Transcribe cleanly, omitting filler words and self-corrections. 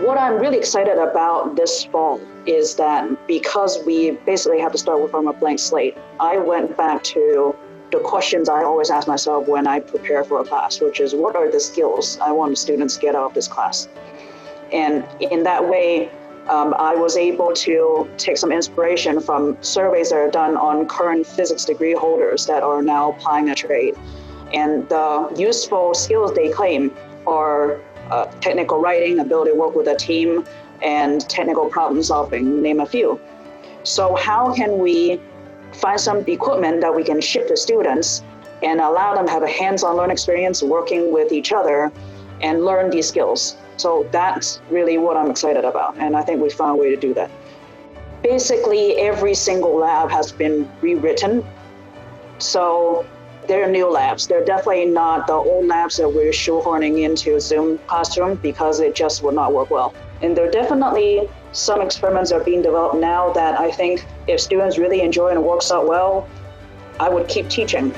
What I'm really excited about this fall is that because we basically have to start from a blank slate, I went back to the questions I always ask myself when I prepare for a class, which is what are the skills I want students to get out of this class? And in that way, I was able to take some inspiration from surveys that are done on current physics degree holders that are now applying a trade. And the useful skills they claim are technical writing, ability to work with a team, and technical problem solving, name a few. So how can we find some equipment that we can ship to students and allow them to have a hands-on learning experience working with each other and learn these skills? So that's really what I'm excited about. And I think we found a way to do that. Basically, every single lab has been rewritten. So they're new labs. They're definitely not the old labs that we're shoehorning into Zoom classroom because it just would not work well. And there are definitely some experiments that are being developed now that I think if students really enjoy and it works out well, I would keep teaching.